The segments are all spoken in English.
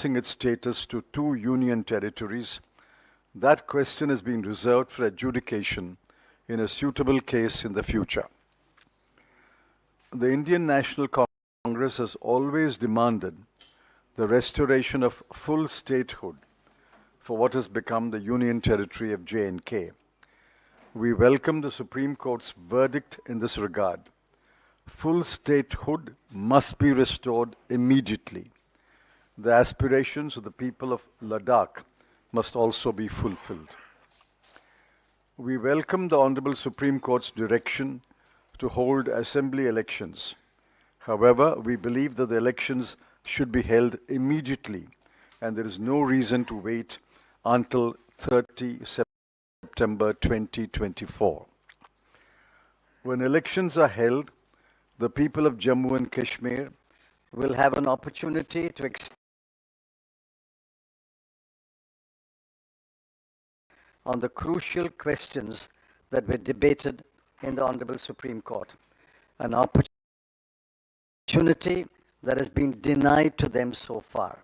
its status to two union territories, that question is being reserved for adjudication in a suitable case in the future. The Indian National Congress has always demanded the restoration of full statehood for what has become the Union Territory of J&K. We welcome the Supreme Court's verdict in this regard. Full statehood must be restored immediately. The aspirations of the people of Ladakh must also be fulfilled. We welcome the Honorable Supreme Court's direction to hold assembly elections. However, we believe that the elections should be held immediately, and there is no reason to wait until 30 September 2024. When elections are held, the people of Jammu and Kashmir will have an opportunity to express on the crucial questions that were debated in the Honorable Supreme Court, an opportunity that has been denied to them so far.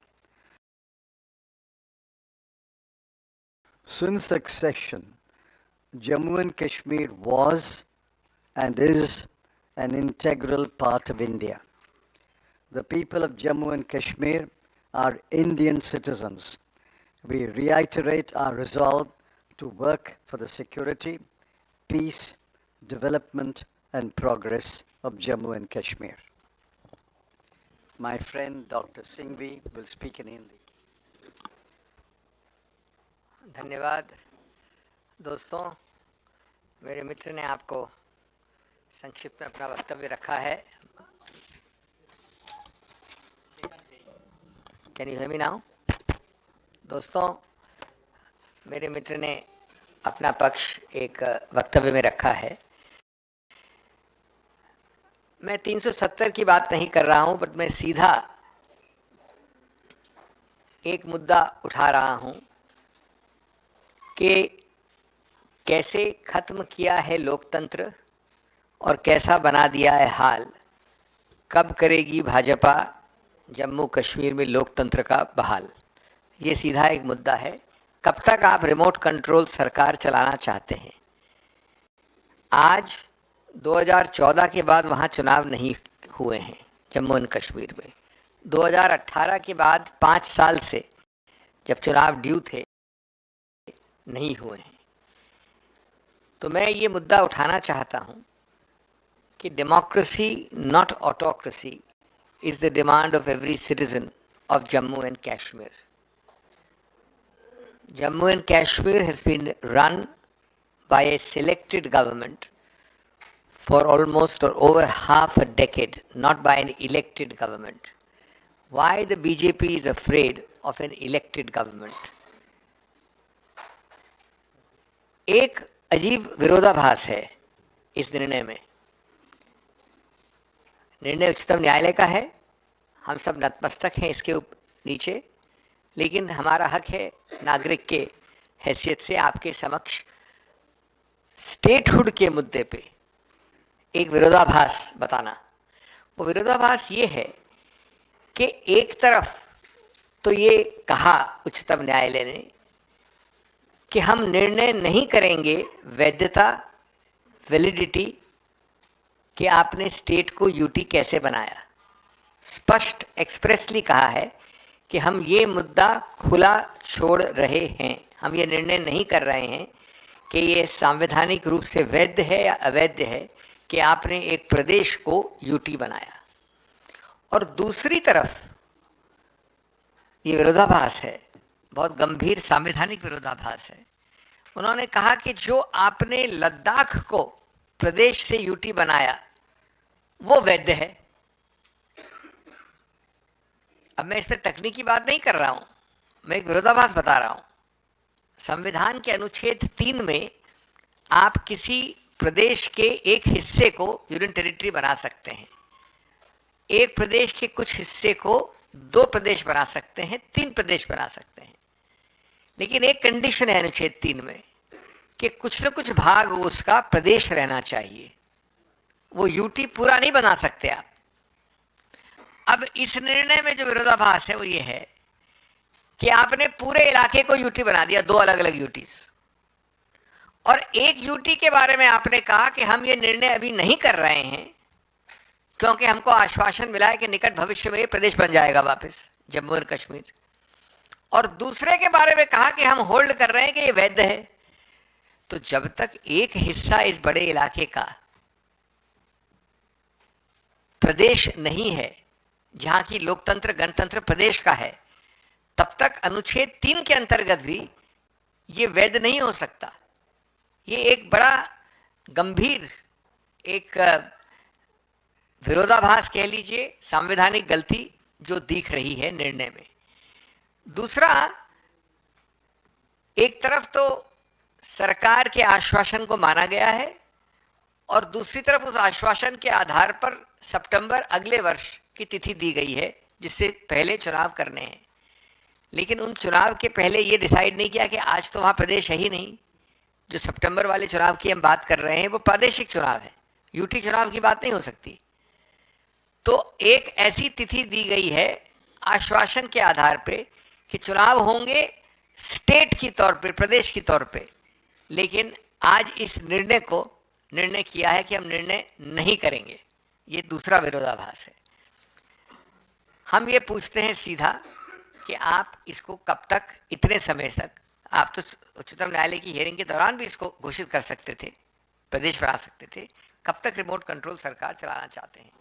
Since accession, Jammu and Kashmir was and is an integral part of India. The people of Jammu and Kashmir are Indian citizens. We reiterate our resolve to work for the security, peace, development, and progress of Jammu and Kashmir. My friend Dr. Singhvi will speak in Hindi. धन्यवाद दोस्तों, मेरे मित्र ने आपको संक्षिप्त में अपना वक्तव्य रखा है. Can you hear me now? दोस्तों, मेरे मित्र ने अपना पक्ष एक वक्तव्य में रखा है. मैं 370 की बात नहीं कर रहा हूं, बट मैं सीधा एक मुद्दा उठा रहा हूं कि कैसे खत्म किया है लोकतंत्र और कैसा बना दिया है हाल. कब करेगी भाजपा जम्मू कश्मीर में लोकतंत्र का बहाल? ये सीधा एक मुद्दा है. कब तक आप रिमोट कंट्रोल सरकार चलाना चाहते हैं? आज 2014 के बाद वहाँ चुनाव नहीं हुए हैं जम्मू एंड कश्मीर में. 2018 के बाद 5 साल से जब चुनाव ड्यू थे नहीं हुए हैं. तो मैं ये मुद्दा उठाना चाहता हूँ कि democracy not autocracy is the demand of every citizen of Jammu and Kashmir. Jammu and Kashmir has been run by a selected government for almost or over half a decade, not by an elected government. Why the BJP is afraid of an elected government? एक अजीब विरोधाभास है इस निर्णय में. निर्णय उच्चतम न्यायालय का है, हम सब नतमस्तक हैं इसके नीचे, लेकिन हमारा हक है नागरिक के हैसियत से आपके समक्ष स्टेटहुड के मुद्दे पे एक विरोधाभास बताना. वो विरोधाभास ये है कि एक तरफ तो ये कहा उच्चतम न्यायालय ने कि हम निर्णय नहीं करेंगे वैधता, वैलिडिटी कि आपने स्टेट को यूटी कैसे बनाया. स्पष्ट एक्सप्रेसली कहा है कि हम ये मुद्दा खुला छोड़ रहे हैं. हम ये निर्णय नहीं कर रहे हैं कि ये संवैधानिक रूप से वैध है या अवैध है कि आपने एक प्रदेश को यूटी बनाया. और दूसरी तरफ ये विरोधाभास है, बहुत गंभीर संवैधानिक विरोधाभास है. उन्होंने कहा कि जो आपने लद्दाख को प्रदेश से यूटी बनाया वो वैध है. अब मैं इस पर तकनीकी बात नहीं कर रहा हूं, मैं एक विरोधाभास बता रहा हूं. संविधान के अनुच्छेद 3 में आप किसी प्रदेश के एक हिस्से को यूनियन टेरिटरी बना सकते हैं. एक प्रदेश के कुछ हिस्से को 2 प्रदेश बना सकते हैं, 3 प्रदेश बना सकते हैं. लेकिन एक कंडीशन है अनुच्छेद 3 में कि कुछ न कुछ भाग उसका प्रदेश रहना चाहिए. वो यूटी पूरा नहीं बना सकते आप. अब इस निर्णय में जो विरोधाभास है वो ये है कि आपने पूरे इलाके को यूटी बना दिया, 2 अलग अलग यूटीज, और एक यूटी के बारे में आपने कहा कि हम ये निर्णय अभी नहीं कर रहे हैं क्योंकि हमको आश्वासन मिला है कि निकट भविष्य में ये प्रदेश बन जाएगा वापस, जम्मू और कश्मीर। और दूसरे के बारे में कहा कि हम होल्ड कर रहे हैं कि ये वैध है। तो जब तक एक हिस्सा इस बड़े इलाके का प्रदेश नहीं है, जहां की लोकतंत्र गणतंत्र प्रदेश का है, तब तक अनुच्छेद 3 के अंतर्गत भी ये वैध नहीं हो सकता। ये एक बड़ा गंभीर एक विरोधाभास कह लीजिए, संवैधानिक गलती जो दिख रही है निर्णय में। दूसरा, एक तरफ तो सरकार के आश्वासन को माना गया है और दूसरी तरफ उस आश्वासन के आधार पर सितंबर अगले वर्ष की तिथि दी गई है जिससे पहले चुनाव करने हैं। लेकिन उन चुनाव के पहले ये डिसाइड नहीं किया कि आज तो वहाँ प्रदेश है ही नहीं। जो सितंबर वाले चुनाव की हम बात कर रहे हैं वो प्रादेशिक चुनाव है, यूटी चुनाव की बात नहीं हो सकती। तो एक ऐसी तिथि दी गई है आश्वासन के आधार पे कि चुनाव होंगे स्टेट की तौर पे, प्रदेश की तौर पे। लेकिन आज इस निर्णय किया है कि हम निर्णय नहीं करेंगे। ये दूसरा विरोधाभास है। हम ये पूछते हैं सीधा कि आप इसको कब तक, इतने समय तक, आप तो उच्चतम न्यायालय की हियरिंग के दौरान भी इसको घोषित कर सकते थे, प्रदेश बना सकते थे, कब तक रिमोट कंट्रोल सरकार चलाना चाहते हैं?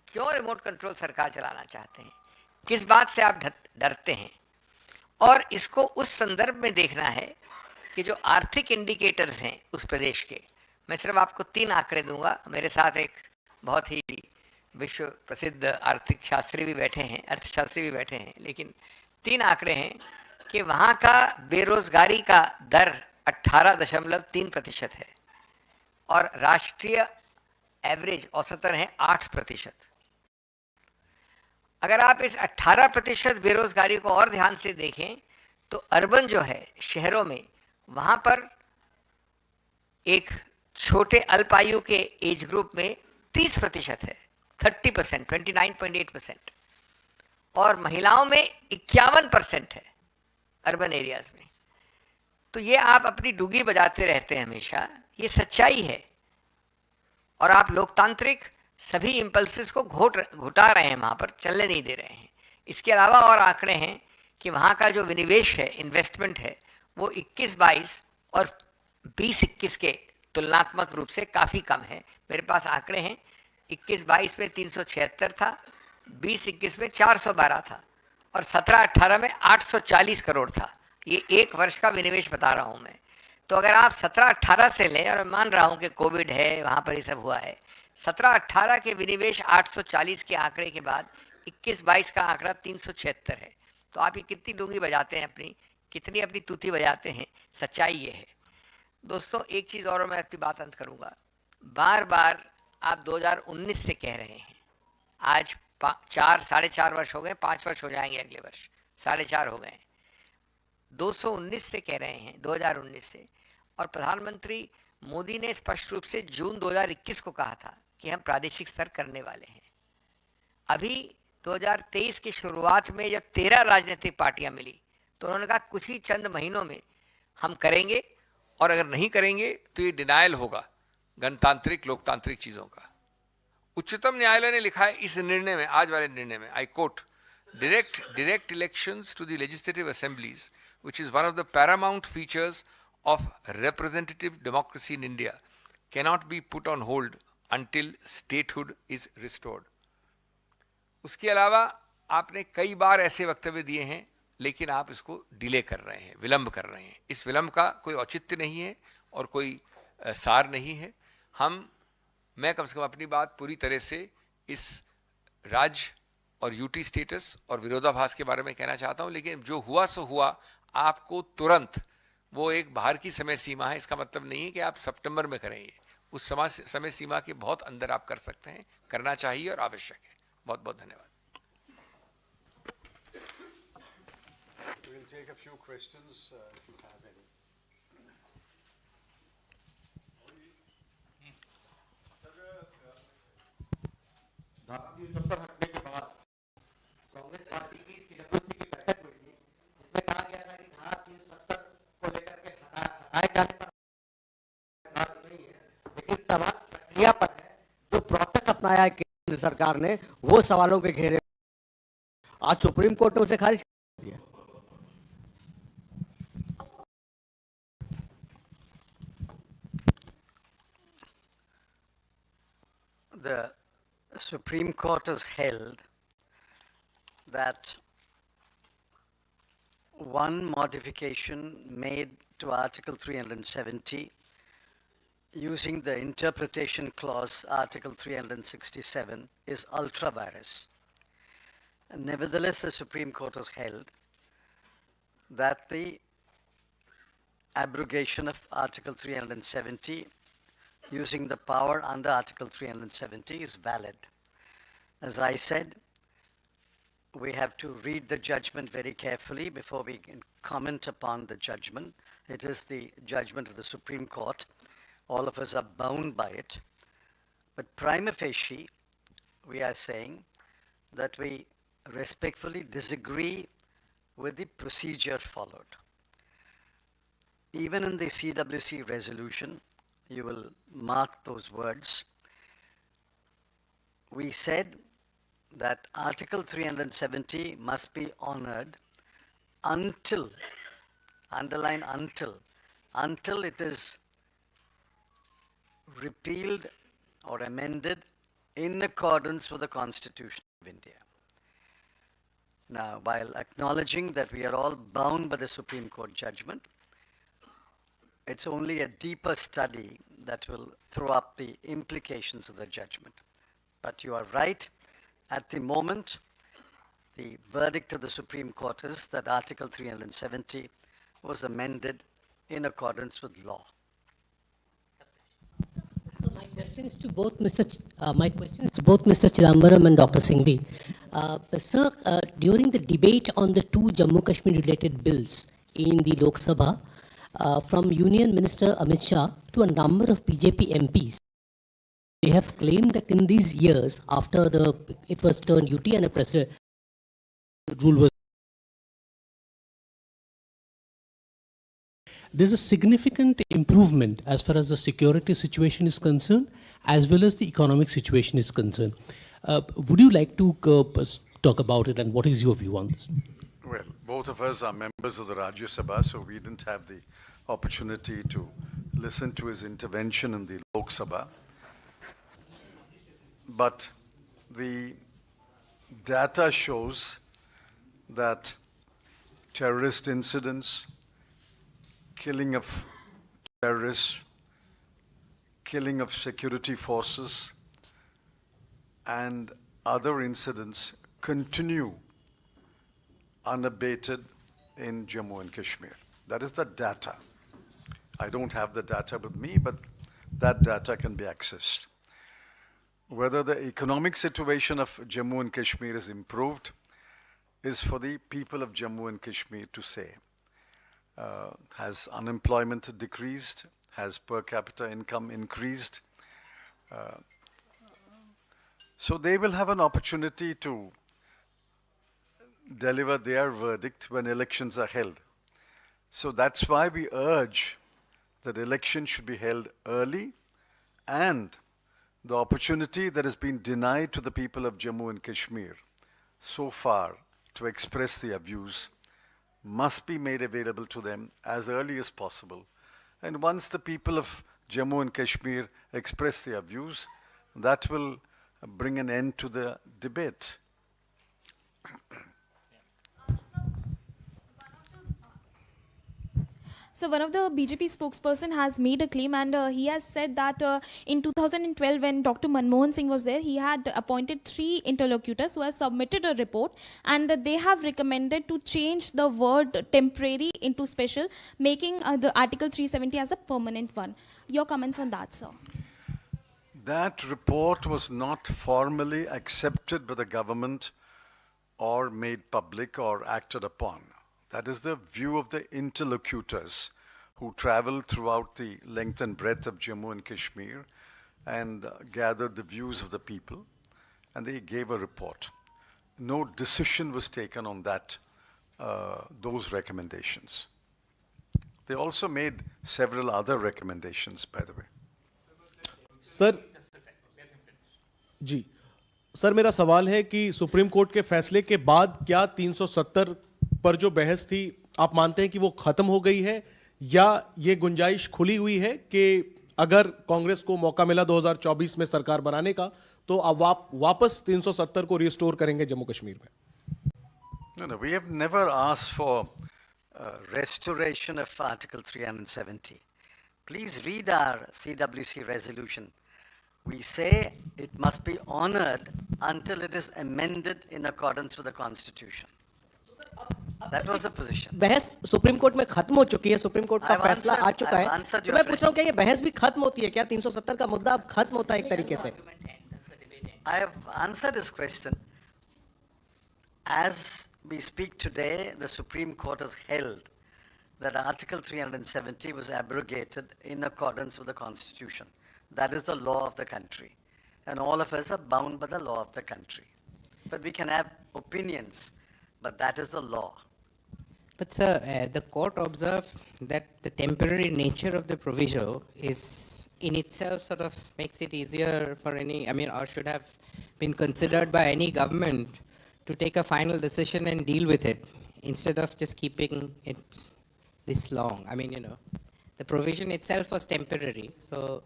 क्यों रिमोट कंट्रोल सरकार चलाना चाहते हैं? किस बात से आप डरते हैं? और इसको उस संदर्भ में देखना है कि जो आर्थिक इंडिकेटर्स हैं उस प्रदेश के, मैं सिर्फ आपको 3 आंकड़े दूंगा। मेरे साथ एक बहुत ही विश्व प्रसिद्ध आर्थिक शास्त्री भी बैठे हैं, अर्थशास्त्री भी बैठे हैं, लेकिन 3 आंकड़े हैं कि वहाँ का बेरोजगारी का दर 18.3% है और राष्ट्रीय एवरेज औसतन है 8%। अगर आप इस 18% बेरोजगारी को और ध्यान से देखें तो अर्बन जो है, शहरों में, वहाँ पर एक छोटे अल्पायु के एज ग्रुप में 30% है, 30%, 29.8%, और महिलाओं में 51% है अर्बन एरियाज में। तो ये आप अपनी डुगी बजाते रहते हैं हमेशा, ये सच्चाई है। और आप लोकतांत्रिक सभी इम्पल्सेस को घुटा रहे हैं, वहाँ पर चलने नहीं दे रहे हैं। इसके अलावा और आंकड़े हैं कि वहाँ का जो विनिवेश है, इन्वेस्टमेंट है, वो 21-22 और 20-21 के तुलनात्मक रूप से काफ़ी कम है। मेरे पास आंकड़े हैं, 21-22 में 376 था, 20-21 में 412 था और 17-18 में 840 करोड़ था। ये एक वर्ष का विनिवेश बता रहा हूँ मैं। तो अगर आप 17-18 से लें, और मैं मान रहा हूँ कि कोविड है, वहाँ पर ये सब हुआ है, 17-18 के विनिवेश 840 के आंकड़े के बाद 21-22 का आंकड़ा 376 है। तो आप ये कितनी डूंगी बजाते हैं अपनी, कितनी अपनी तूती बजाते हैं? सच्चाई ये है। दोस्तों, एक चीज़ और मैं अपनी बात अंत करूँगा। बार बार आप 2019 से कह रहे हैं, आज 4-4.5 वर्ष हो गए, 5 वर्ष हो जाएंगे अगले वर्ष, 4.5 हो गए। 219 से कह रहे हैं, 2019 से। और प्रधानमंत्री मोदी ने स्पष्ट रूप से जून 2021 को कहा था कि हम प्रादेशिक स्तर करने वाले हैं। अभी 2023 की शुरुआत में जब 13 राजनीतिक पार्टियां मिली तो उन्होंने कहा कुछ ही चंद महीनों में हम करेंगे, और अगर नहीं करेंगे तो ये डिनायल होगा गणतांत्रिक लोकतांत्रिक चीज़ों का। उच्चतम न्यायालय ने लिखा है इस निर्णय में, आज वाले निर्णय में, I quote, direct elections to the legislative assemblies, which is one of the paramount features of representative democracy in India, cannot be put on hold until statehood is restored. उसके अलावा आपने कई बार ऐसे वक्तव्य दिए हैं, लेकिन आप इसको डिले कर रहे हैं, विलंब कर रहे हैं। इस विलंब का कोई औचित्य नहीं है और कोई सार नहीं है। मैं कम से कम अपनी बात पूरी तरह से इस राज्य और यूटी स्टेटस और विरोधाभास के बारे में कहना चाहता हूं, लेकिन जो हुआ सो हुआ। आपको तुरंत, वो एक बाहर की समय सीमा है, इसका मतलब नहीं है कि आप सितंबर में करेंगे। उस समय सीमा के बहुत अंदर आप कर सकते हैं, करना चाहिए और आवश्यक है। बहुत बहुत धन्यवाद। We'll take a few questions if you have any. धारा 370 हटने के बाद कांग्रेस पार्टी की CWC की बैठक हुई थी, इसमें आए जाने पर बात नहीं है, लेकिन सवाल प्रक्रिया पर है। जो प्रोसेस अपनाया है केंद्र सरकार ने, वो सवालों के घेरे। आज सुप्रीम कोर्ट ने उसे खारिज कर दिया। The Supreme Court has held that one modification made to Article 370 using the interpretation clause Article 367 is ultra vires. Nevertheless, the Supreme Court has held that the abrogation of Article 370 using the power under Article 370 is valid. As I said, we have to read the judgment very carefully before we can comment upon the judgment. It is the judgment of the Supreme Court. All of us are bound by it. But prima facie, we are saying that we respectfully disagree with the procedure followed. Even in the CWC resolution, you will mark those words. We said that Article 370 must be honored until, underline until it is repealed or amended in accordance with the Constitution of India. Now, while acknowledging that we are all bound by the Supreme Court judgment, it's only a deeper study that will throw up the implications of the judgment. But you are right. At the moment, the verdict of the Supreme Court is that Article 370 was amended in accordance with law. So my question is to both Mr. Chidambaram and Dr. Singhvi. Sir, during the debate on the two Jammu Kashmir related bills in the Lok Sabha, from Union Minister Amit Shah to a number of BJP MPs, they have claimed that in these years, after it was turned UT and a president rule was, there's a significant improvement as far as the security situation is concerned, as well as the economic situation is concerned. Would you like to talk about it, and what is your view on this? Well, both of us are members of the Rajya Sabha, so we didn't have the opportunity to listen to his intervention in the Lok Sabha. But the data shows that terrorist incidents, killing of terrorists, killing of security forces, and other incidents continue unabated in Jammu and Kashmir. That is the data. I don't have the data with me, but that data can be accessed. Whether the economic situation of Jammu and Kashmir is improved is for the people of Jammu and Kashmir to say. Has unemployment decreased? Has per capita income increased? So they will have an opportunity to deliver their verdict when elections are held. So that's why we urge that elections should be held early, and the opportunity that has been denied to the people of Jammu and Kashmir so far to express their views must be made available to them as early as possible. And once the people of Jammu and Kashmir express their views, that will bring an end to the debate. So one of the BJP spokesperson has made a claim, and he has said that in 2012, when Dr. Manmohan Singh was there, he had appointed 3 interlocutors who have submitted a report, and they have recommended to change the word temporary into special, making the Article 370 as a permanent one. Your comments on that, sir? That report was not formally accepted by the government or made public or acted upon. That is the view of the interlocutors who traveled throughout the length and breadth of Jammu and Kashmir and gathered the views of the people, and they gave a report. No decision was taken on that, those recommendations. They also made several other recommendations, by the way. Sir ji sir मेरा सवाल है कि supreme court के फैसले के बाद क्या 370 पर जो बहस थी आप मानते हैं कि वो खत्म हो गई है या ये गुंजाइश खुली हुई है कि अगर कांग्रेस को मौका मिला 2024 में सरकार बनाने का तो अब वापस 370 को रिस्टोर करेंगे जम्मू कश्मीर में? No, we have never asked for Restoration of Article 370. Please read our CWC resolution. We say it must be honored until it is amended in accordance with the Constitution. That was the position. बहस supreme court में खत्म हो चुकी है, supreme court का I've फैसला आ answered- चुका I've है, answered तो your मैं पूछ रहा हूँ friend. क्या ये बहस भी खत्म होती है क्या? 370 का मुद्दा अब खत्म होता है एक तरीके से? I have answered this question. As we speak today, the Supreme Court has held that Article 370 was abrogated in accordance with the Constitution. That is the law of the country. And all of us are bound by the law of the country. But we can have opinions, but that is the law. But sir, the court observed that the temporary nature of the proviso is in itself sort of makes it easier for any, I mean, or should have been considered by any government to take a final decision and deal with it instead of just keeping it this long. I mean, you know, the provision itself was temporary, so.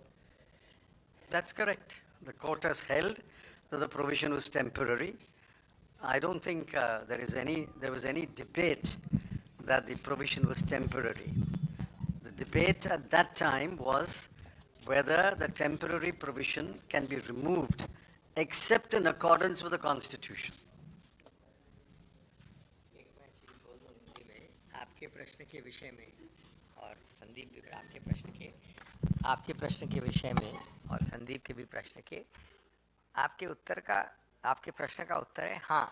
That's correct. The court has held that the provision was temporary. I don't think there was any debate that the provision was temporary. The debate at that time was whether the temporary provision can be removed except in accordance with the Constitution. आपके प्रश्न के विषय में और संदीप भी आपके प्रश्न के विषय में और संदीप के भी प्रश्न के आपके प्रश्न का उत्तर है हाँ,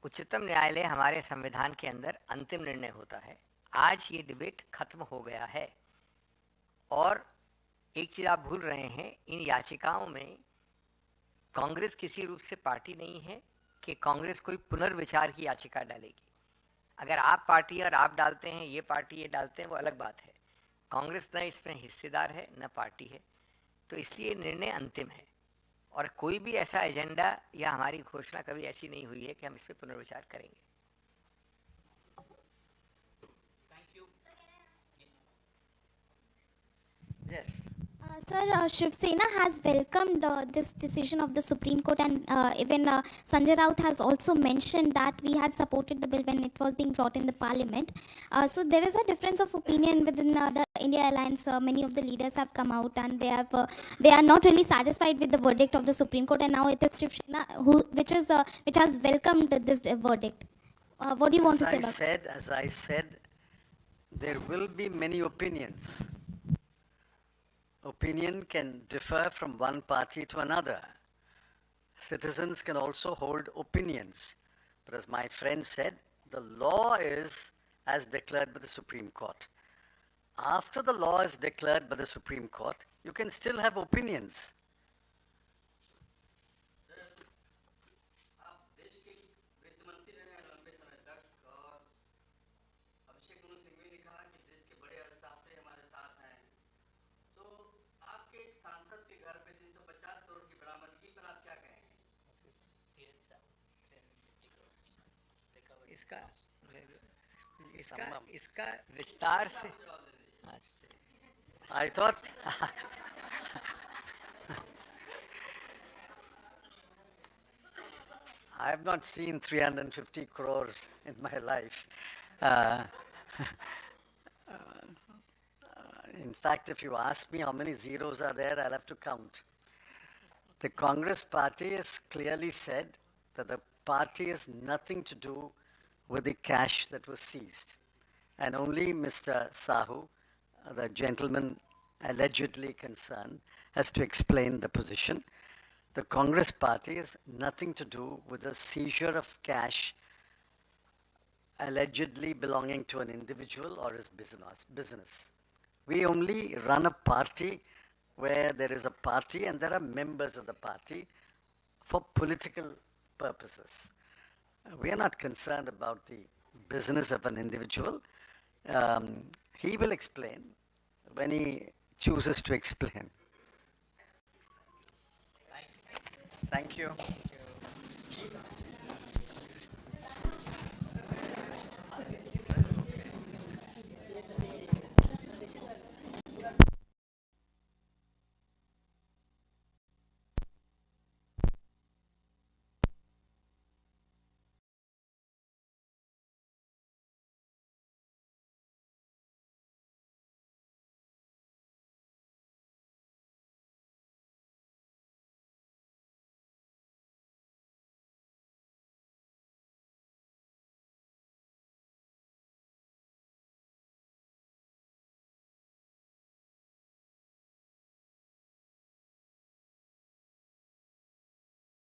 उच्चतम न्यायालय हमारे संविधान के अंदर अंतिम निर्णय होता है। आज ये डिबेट खत्म हो गया है और एक चीज़ आप भूल रहे हैं, इन याचिकाओं में कांग्रेस किसी रूप से पार्टी नहीं है कि कांग्रेस कोई पुनर्विचार की याचिका डालेगी। अगर आप पार्टी और आप डालते हैं, ये पार्टी ये डालते हैं, वो अलग बात है। कांग्रेस न इसमें हिस्सेदार है न पार्टी है, तो इसलिए निर्णय अंतिम है और कोई भी ऐसा एजेंडा या हमारी घोषणा कभी ऐसी नहीं हुई है कि हम इस पर पुनर्विचार करेंगे। Yes. Sir, Shiv Sena has welcomed this decision of the Supreme Court, and even Sanjay Raut has also mentioned that we had supported the bill when it was being brought in the parliament. So there is a difference of opinion within the India Alliance. Many of the leaders have come out and they are not really satisfied with the verdict of the Supreme Court, and now it is Shiv Sena which has welcomed this verdict. What do you want to say about that? As I said, there will be many opinions. Opinion can differ from one party to another. Citizens can also hold opinions. But as my friend said, the law is as declared by the Supreme Court. After the law is declared by the Supreme Court, you can still have opinions. Abhishek Manu Singhvi ने कहा कि देश के बड़े अर्थशास्त्री हमारे साथ हैं, तो आपके एक सांसद के घर पे 350 करोड़ की बरामदगी पर आप क्या कहेंगे? इसका विस्तार से I thought I have not seen 350 crores in my life. In fact, if you ask me how many zeros are there, I'll have to count. The Congress party has clearly said that the party has nothing to do with the cash that was seized. And only Mr. Sahu, the gentleman allegedly concerned, has to explain the position. The Congress party has nothing to do with the seizure of cash allegedly belonging to an individual or his business. We only run a party where there is a party and there are members of the party for political purposes. We are not concerned about the business of an individual. He will explain when he chooses to explain. Thank you.